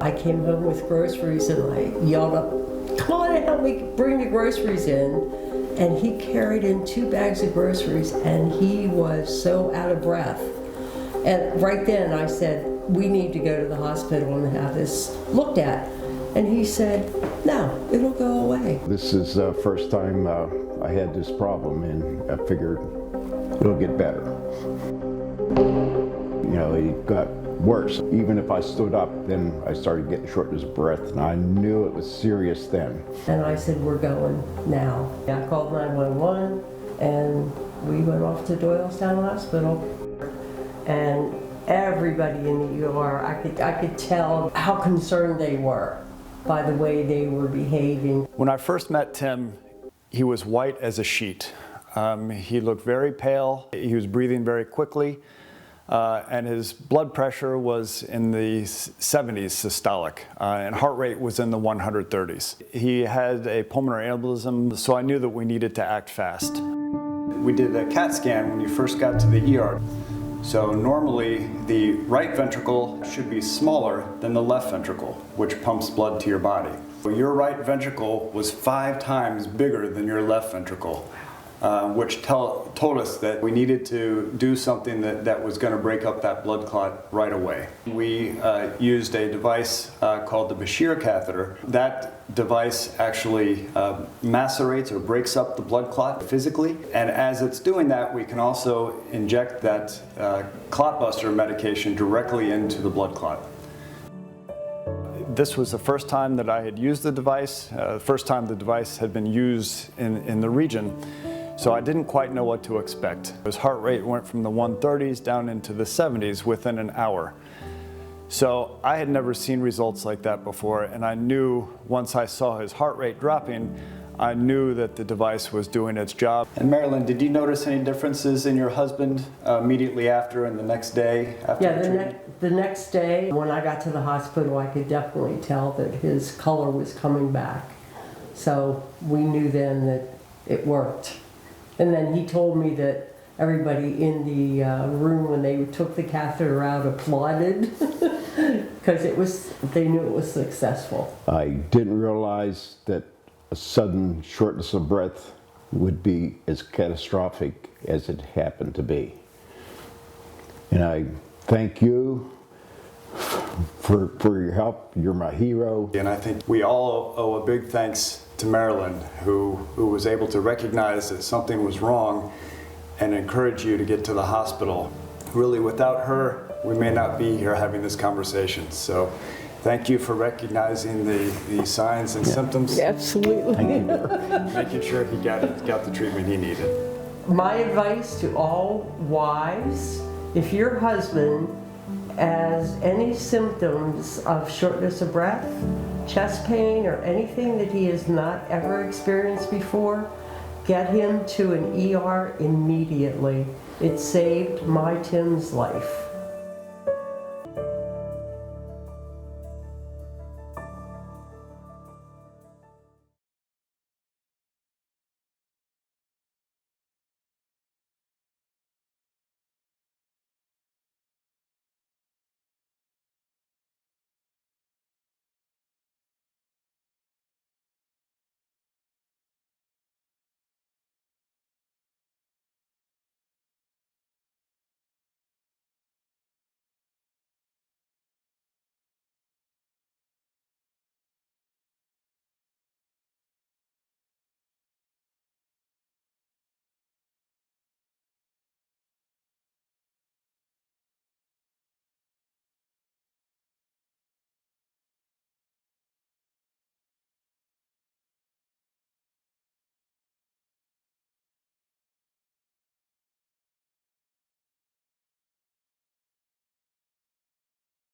I came home with groceries and I yelled up, "Come on and help me bring the groceries in." And he carried in 2 bags of groceries and he was so out of breath. And right then I said, "We need to go to the hospital and have this looked at." And he said, "No, it'll go away." This is the first time I had this problem, and I figured it'll get better. You know, it got worse. Even if I stood up, then I started getting shortness of breath, and I knew it was serious then. And I said, "We're going now." I called 911 and we went off to Doylestown Hospital. And everybody in the ER, I could tell how concerned they were by the way they were behaving. When I first met Tim, he was white as a sheet. He looked very pale. He was breathing very quickly. And his blood pressure was in the 70s systolic, and heart rate was in the 130s. He had a pulmonary embolism, so I knew that we needed to act fast. We did a CAT scan when you first got to the ER. So normally the right ventricle should be smaller than the left ventricle, which pumps blood to your body. Your right ventricle was 5 times bigger than your left ventricle. Which told us that we needed to do something that was going to break up that blood clot right away. We used a device called the Bashir catheter. That device actually macerates or breaks up the blood clot physically, and as it's doing that, we can also inject that clot buster medication directly into the blood clot. This was the first time that I had used the device, the first time the device had been used in the region. So I didn't quite know what to expect. His heart rate went from the 130s down into the 70s within an hour. So I had never seen results like that before, and I knew once I saw his heart rate dropping, I knew that the device was doing its job. And Marilyn, did you notice any differences in your husband immediately after and the next day after the treatment? The next day when I got to the hospital, I could definitely tell that his color was coming back. So we knew then that it worked. And then he told me that everybody in the room when they took the catheter out applauded because they knew it was successful. I didn't realize that a sudden shortness of breath would be as catastrophic as it happened to be. And I thank you for your help. You're my hero. And I think we all owe a big thanks to Marilyn, who was able to recognize that something was wrong and encourage you to get to the hospital. Really, without her, we may not be here having this conversation. So thank you for recognizing the signs and symptoms. Absolutely. Making sure he got the treatment he needed. My advice to all wives, if your husband has any symptoms of shortness of breath, chest pain, or anything that he has not ever experienced before, get him to an ER immediately. It saved my Tim's life.